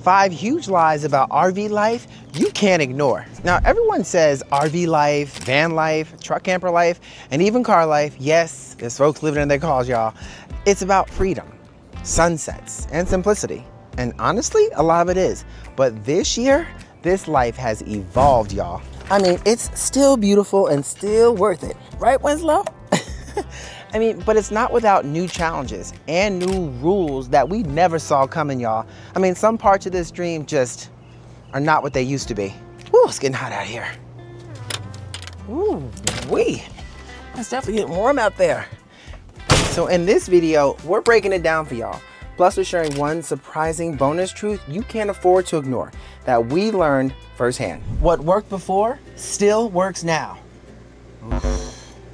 5 huge lies about RV life you can't ignore. Now, everyone says RV life, van life, truck camper life, and even car life. Yes, there's folks living in their cars, y'all. It's about freedom, sunsets, and simplicity. And honestly, a lot of it is. But this year, this life has evolved, y'all. I mean, it's still beautiful and still worth it. Right, Winslow? I mean, but it's not without new challenges and new rules that we never saw coming, y'all. I mean, some parts of this dream just are not what they used to be. Ooh, it's getting hot out here. Ooh, wee. It's definitely getting warm out there. So in this video, we're breaking it down for y'all. Plus, we're sharing one surprising bonus truth you can't afford to ignore that we learned firsthand. What worked before still works now.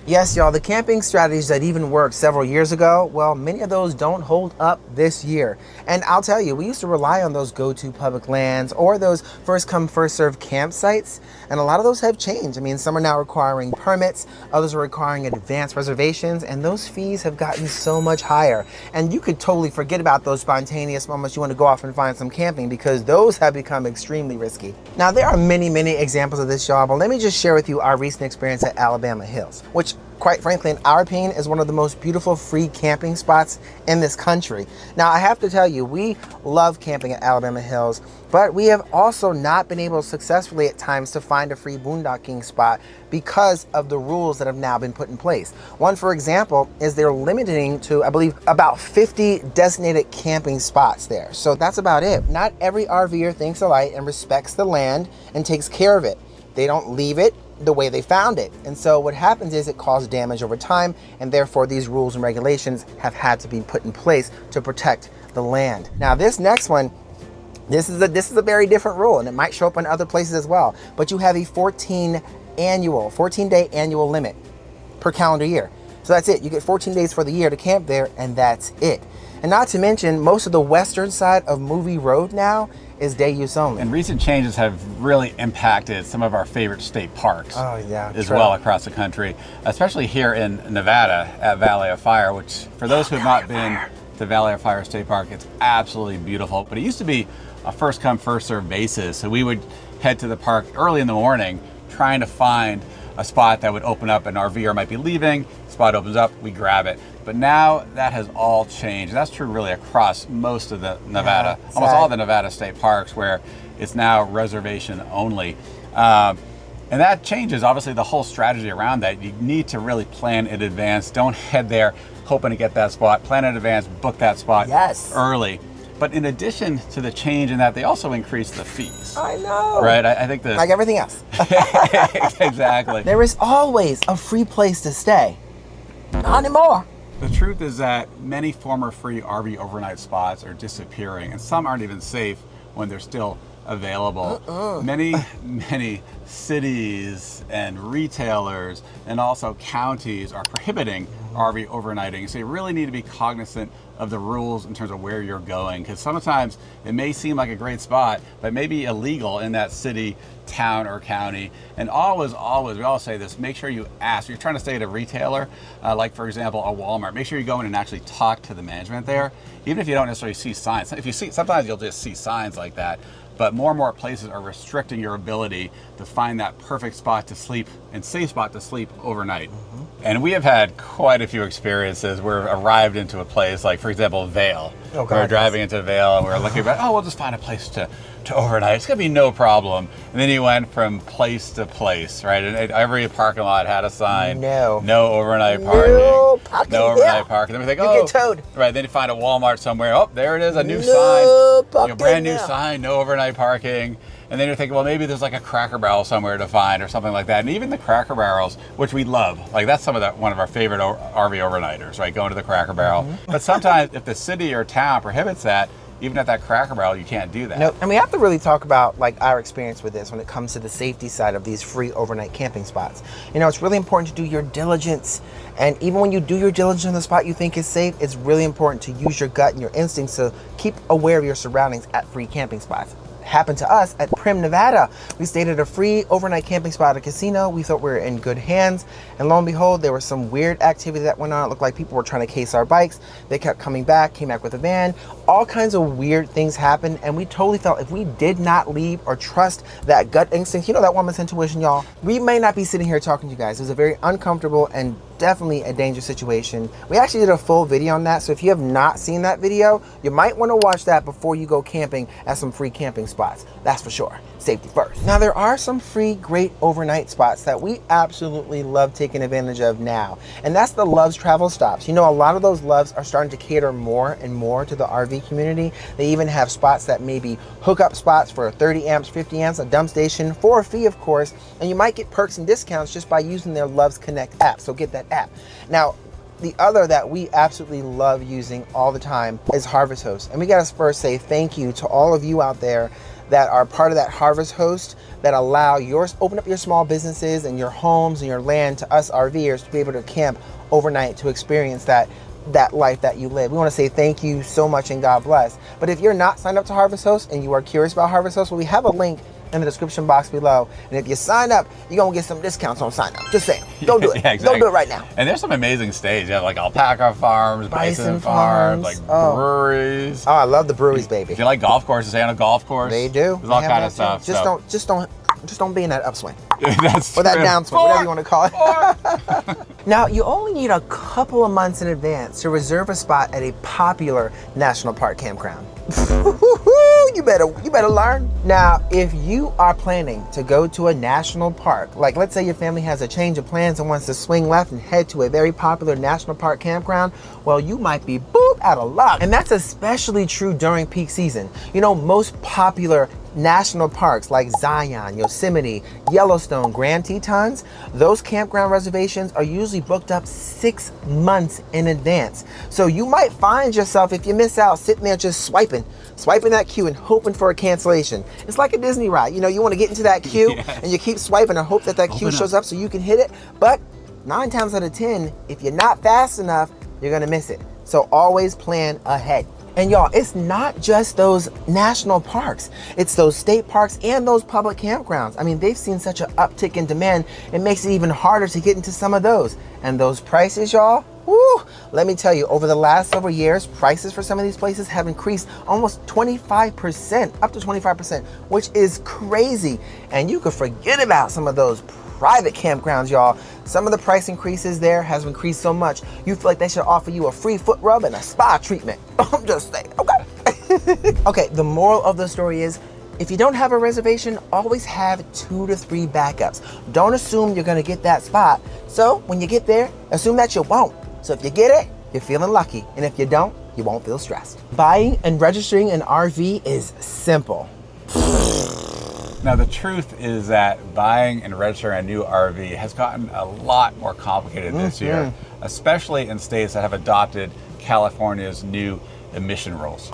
Yes, y'all, the camping strategies that even worked several years ago, well, many of those don't hold up this year. And I'll tell you, we used to rely on those go-to public lands or those first come, first served campsites. And a lot of those have changed. I mean, some are now requiring permits, others are requiring advanced reservations, and those fees have gotten so much higher. And you could totally forget about those spontaneous moments you want to go off and find some camping, because those have become extremely risky. Now, there are many, many examples of this, y'all, but let me just share with you our recent experience at Alabama Hills, which quite frankly, in our opinion, is one of the most beautiful free camping spots in this country. Now, I have to tell you, we love camping at Alabama Hills, but we have also not been able successfully at times to find a free boondocking spot because of the rules that have now been put in place. One, for example, is they're limiting to, I believe, about 50 designated camping spots there. So that's about it. Not every RVer thinks alike and respects the land and takes care of it. They don't leave it the way they found it. And so what happens is it causes damage over time, and therefore these rules and regulations have had to be put in place to protect the land. Now this next one, this is a very different rule, and it might show up in other places as well, but you have a 14-day annual limit per calendar year. So that's it. You get 14 days for the year to camp there, and that's it. And not to mention, most of the western side of Movie Road now is day use only. And recent changes have really impacted some of our favorite state parks as well across the country, especially here in Nevada at Valley of Fire, which for those who have not been to Valley of Fire State Park, it's absolutely beautiful. But it used to be a first come, first served basis. So we would head to the park early in the morning trying to find a spot that would open up. An RVer might be leaving, spot opens up, we grab it. But now that has all changed. That's true really across most of the Nevada, almost all the Nevada state parks, where it's now reservation only. And that changes obviously the whole strategy around that. You need to really plan in advance. Don't head there hoping to get that spot. Plan in advance, book that spot early. But in addition to the change in that, they also increased the fees. I know. Right, I think that. Like everything else. Exactly. There is always a free place to stay. Not anymore. The truth is that many former free RV overnight spots are disappearing, and some aren't even safe when they're still available. Many cities and retailers and also counties are prohibiting RV overnighting. So you really need to be cognizant of the rules in terms of where you're going, because sometimes it may seem like a great spot, but it may be illegal in that city, town, or county. And always, we all say this, make sure you ask. If you're trying to stay at a retailer, like for example, a Walmart, make sure you go in and actually talk to the management there, even if you don't necessarily see signs. If you see, sometimes you'll just see signs like that, but more and more places are restricting your ability to find that perfect spot to sleep and safe spot to sleep overnight. And we have had quite a few experiences where we've arrived into a place, like for example, Vail. We're driving into Vail and we're looking at, we'll just find a place to overnight. It's gonna be no problem. And then you went from place to place, right? And every parking lot had a sign. No overnight parking. No overnight parking. Then we think, you get towed. Right, then you find a Walmart somewhere. Oh, there it is, a new sign. A brand new sign, no overnight parking. And then you're thinking, well, maybe there's like a Cracker Barrel somewhere to find or something like that. And even the Cracker Barrels, which we love, like that's one of our favorite RV overnighters, right? Going to the Cracker Barrel. But sometimes if the city or town prohibits that, even at that Cracker Barrel, you can't do that. Nope. And we have to really talk about like our experience with this when it comes to the safety side of these free overnight camping spots. You know, it's really important to do your diligence. And even when you do your diligence on the spot you think is safe, it's really important to use your gut and your instincts to keep aware of your surroundings at free camping spots. happened to us at Prim, Nevada. We stayed at a free overnight camping spot at a casino. We thought we were in good hands. And lo and behold, there was some weird activity that went on. It looked like people were trying to case our bikes. They kept came back with a van. All kinds of weird things happened. And we totally felt if we did not leave or trust that gut instinct, you know, that woman's intuition, y'all, we may not be sitting here talking to you guys. It was a very uncomfortable and definitely a dangerous situation. We actually did a full video on that. So if you have not seen that video, you might want to watch that before you go camping at some free camping spots. That's for sure. Safety first. Now, there are some free great overnight spots that we absolutely love taking advantage of now. And that's the Love's Travel Stops. You know, a lot of those Loves are starting to cater more and more to the RV community. They even have spots that maybe hookup spots for 30 amps, 50 amps, a dump station for a fee, of course. And you might get perks and discounts just by using their Loves Connect app. So get that app. Now, the other that we absolutely love using all the time is Harvest Host. And we gotta first say thank you to all of you out there that are part of that Harvest Host that allow open up your small businesses and your homes and your land to us RVers to be able to camp overnight, to experience that life that you live. We want to say thank you so much and God bless. But if you're not signed up to Harvest Host and you are curious about Harvest Host, well, we have a link in the description box below. And if you sign up, you're going to get some discounts on sign up. Just saying. Don't do it. Yeah, exactly. Don't do it right now. And there's some amazing stays. You have like alpaca farms, bison farms, like breweries. Oh, I love the breweries, baby. If you like golf courses, stay on a golf course. They do. There's all kind of stuff. Just don't be in that upswing. That's or that true. downswing, whatever you want to call it. Now, you only need a couple of months in advance to reserve a spot at a popular national park campground. You better learn. Now, if you are planning to go to a national park, like let's say your family has a change of plans and wants to swing left and head to a very popular national park campground, well, you might be out of luck. And that's especially true during peak season. You know, most popular national parks like Zion, Yosemite, Yellowstone, Grand Tetons, those campground reservations are usually booked up 6 months in advance. So you might find yourself, if you miss out, sitting there just swiping that queue and hoping for a cancellation. It's like a Disney ride. You know, you want to get into that queue and you keep swiping and hope that queue shows up so you can hit it. But 9 times out of 10, if you're not fast enough, you're going to miss it. So always plan ahead. And y'all, it's not just those national parks. It's those state parks and those public campgrounds. I mean, they've seen such an uptick in demand, it makes it even harder to get into some of those. And those prices, y'all, woo, let me tell you, over the last several years, prices for some of these places have increased almost 25%, up to 25%, which is crazy. And you could forget about some of those private campgrounds, y'all. Some of the price increases there has increased so much, you feel like they should offer you a free foot rub and a spa treatment. I'm just saying, okay. Okay, the moral of the story is, if you don't have a reservation, always have 2 to 3 backups. Don't assume you're gonna get that spot. So when you get there, assume that you won't. So if you get it, you're feeling lucky. And if you don't, you won't feel stressed. Buying and registering an RV is simple. Now, the truth is that buying and registering a new RV has gotten a lot more complicated this year, especially in states that have adopted California's new emission rules.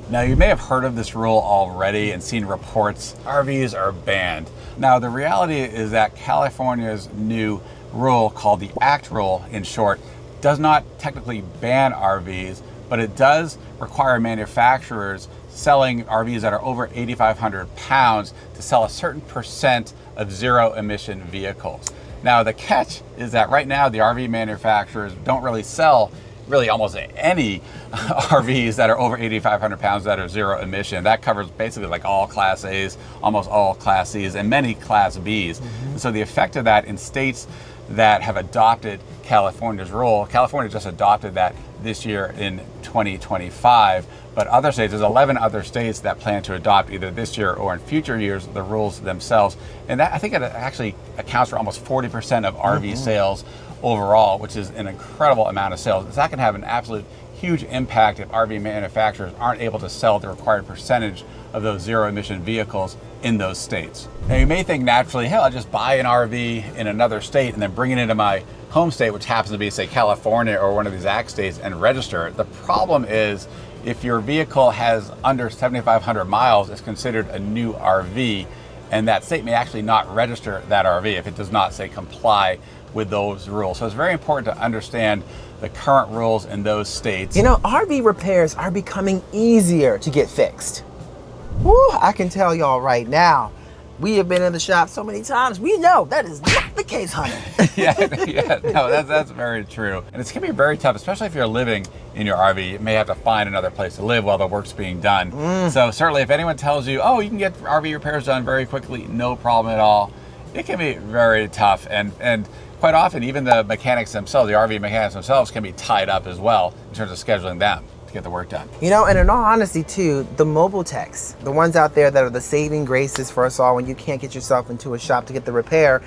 Now, you may have heard of this rule already and seen reports RVs are banned. Now, the reality is that California's new rule, called the ACT rule in short, does not technically ban RVs, but it does require manufacturers selling RVs that are over 8,500 pounds to sell a certain percent of zero emission vehicles. Now, the catch is that right now the RV manufacturers don't really sell almost any RVs that are over 8,500 pounds that are zero emission. That covers basically like all Class A's, almost all Class C's, and many Class B's. So the effect of that in states that have adopted California's rule, California just adopted that this year in 2025, but other states, there's 11 other states that plan to adopt either this year or in future years the rules themselves. And that, I think it actually accounts for almost 40% of RV sales overall, which is an incredible amount of sales. That can have an absolute huge impact if RV manufacturers aren't able to sell the required percentage of those zero emission vehicles in those states. Now, you may think naturally, hell, I'll just buy an RV in another state and then bring it into my home state, which happens to be, say, California or one of these ACT states, and register it. The problem is, if your vehicle has under 7,500 miles, it's considered a new RV, and that state may actually not register that RV if it does not, say, comply with those rules. So it's very important to understand the current rules in those states. You know, RV repairs are becoming easier to get fixed. Woo, I can tell y'all right now, we have been in the shop so many times, we know that is not the case, honey. No, that's very true. And it's gonna be very tough, especially if you're living in your RV. You may have to find another place to live while the work's being done. So certainly if anyone tells you, oh, you can get RV repairs done very quickly, no problem at all, it can be very tough. And quite often, even the mechanics themselves, the RV mechanics themselves, can be tied up as well in terms of scheduling them to get the work done. You know, and in all honesty too, the mobile techs, the ones out there that are the saving graces for us all when you can't get yourself into a shop to get the repair,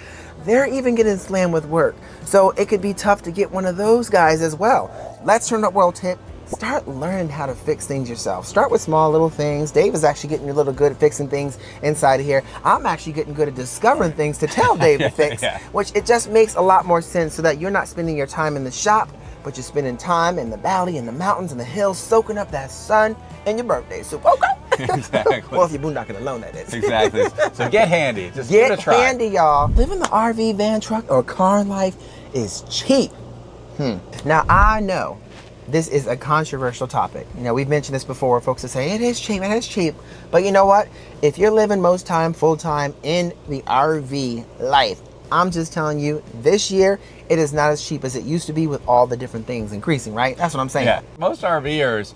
they're even getting slammed with work. So it could be tough to get one of those guys as well. Let's Turn Up World tip. Start learning how to fix things yourself. Start with small little things. Dave is actually getting a little good at fixing things inside of here. I'm actually getting good at discovering things to tell Dave to fix, which it just makes a lot more sense so that you're not spending your time in the shop, but you're spending time in the valley, in the mountains, in the hills, soaking up that sun and your birthday soup. Okay? Exactly. Well, if you're boondocking alone, that is. Exactly. So get handy. Just give it a try. Get handy, y'all. Living the RV, van, truck, or car life is cheap. Now, I know this is a controversial topic. You know, we've mentioned this before. Folks that say, it is cheap. But you know what? If you're living most time, full time in the RV life, I'm just telling you, this year, it is not as cheap as it used to be with all the different things increasing, right? That's what I'm saying. Yeah. Most RVers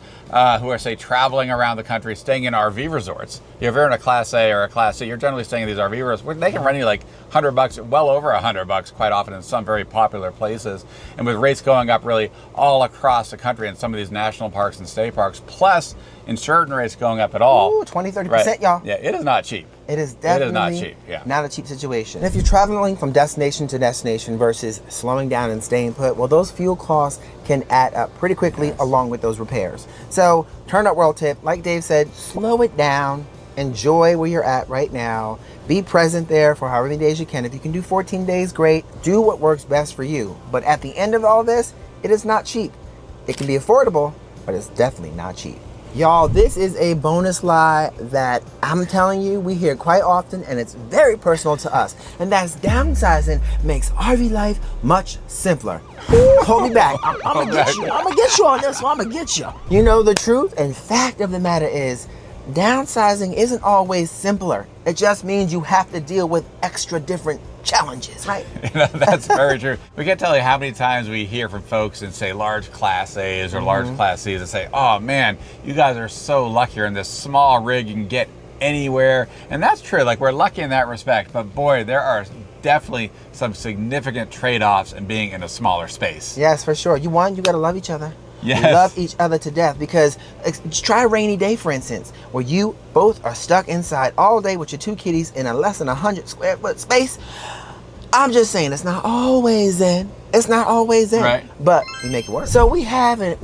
who are, say, traveling around the country, staying in RV resorts, if you're in a Class A or a Class C, you're generally staying in these RV resorts where they can run you like $100, well over $100 quite often in some very popular places. And with rates going up really all across the country in some of these national parks and state parks, plus insurance rates going up at all. Ooh, 20-30%, y'all. Yeah, it is not cheap. It is definitely not cheap. Yeah. Not a cheap situation. And if you're traveling from destination to destination versus slowing down and staying put, well, those fuel costs can add up pretty quickly along with those repairs. So, Turn Up World tip, like Dave said, slow it down. Enjoy where you're at right now. Be present there for however many days you can. If you can do 14 days, great. Do what works best for you. But at the end of all this, it is not cheap. It can be affordable, but it's definitely not cheap. Y'all, this is a bonus lie that I'm telling you we hear quite often, and it's very personal to us. And that's downsizing makes RV life much simpler. Hold me back. I'm gonna get you. I'm gonna get you on this one. I'm gonna get you. You know, the truth and fact of the matter is, downsizing isn't always simpler. It just means you have to deal with extra different challenges, right? You know, that's very true. We can't tell you how many times we hear from folks in, say, large Class A's or large Class C's that say, oh man, you guys are so lucky. You're in this small rig, you can get anywhere. And that's true, like we're lucky in that respect, but boy, there are definitely some significant trade-offs in being in a smaller space. Yes, for sure. You gotta love each other. Yes. Love each other to death, because try a rainy day, for instance, where you both are stuck inside all day with your two kitties in a less than 100 square foot space. I'm just saying, it's not always in. It's not always in. Right. But we make it work. So we have an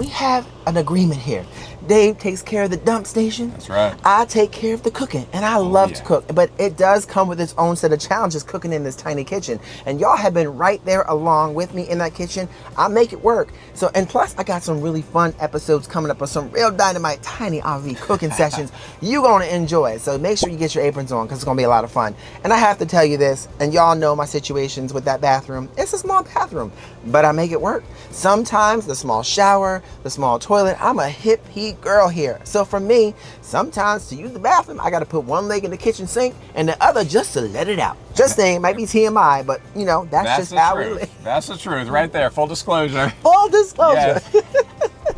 agreement here. Dave takes care of the dump station. That's right. I take care of the cooking, and I love to cook. But it does come with its own set of challenges cooking in this tiny kitchen. And y'all have been right there along with me in that kitchen. I make it work. So, and plus, I got some really fun episodes coming up with some real dynamite, tiny RV cooking sessions you're gonna enjoy. So make sure you get your aprons on, because it's gonna be a lot of fun. And I have to tell you this, and y'all know my situations with that bathroom. It's a small bathroom, but I make it work. Sometimes the small shower, the small toilet, I'm a hip girl here. So for me, sometimes to use the bathroom, I got to put one leg in the kitchen sink and the other just to let it out. Just saying, it might be TMI, but you know, that's just how we live. That's the truth right there. Full disclosure. Full disclosure. Yes.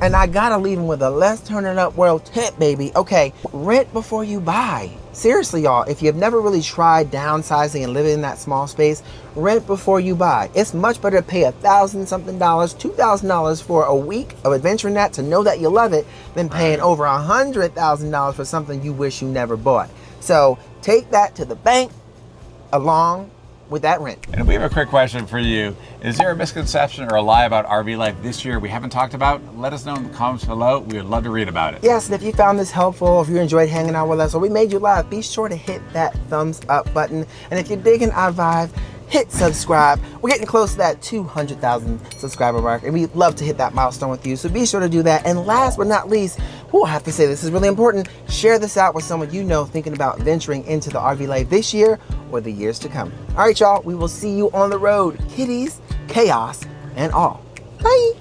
And I gotta leave them with a Let's Turn It Up World tip, baby. Okay, rent before you buy. Seriously, y'all, if you've never really tried downsizing and living in that small space, rent before you buy. It's much better to pay $1,000-something, $2,000 for a week of adventuring that to know that you love it than paying over $100,000 for something you wish you never bought. So take that to the bank along with that rent. And we have a quick question for you. Is there a misconception or a lie about RV life this year we haven't talked about? Let us know in the comments below. We would love to read about it. Yes, and if you found this helpful, if you enjoyed hanging out with us, or we made you laugh, be sure to hit that thumbs up button. And if you're digging our vibe, hit subscribe. We're getting close to that 200,000 subscriber mark, and we'd love to hit that milestone with you. So be sure to do that. And last but not least, I have to say this is really important. Share this out with someone you know thinking about venturing into the RV life this year or the years to come. All right, y'all, we will see you on the road. Kitties, chaos, and all. Bye.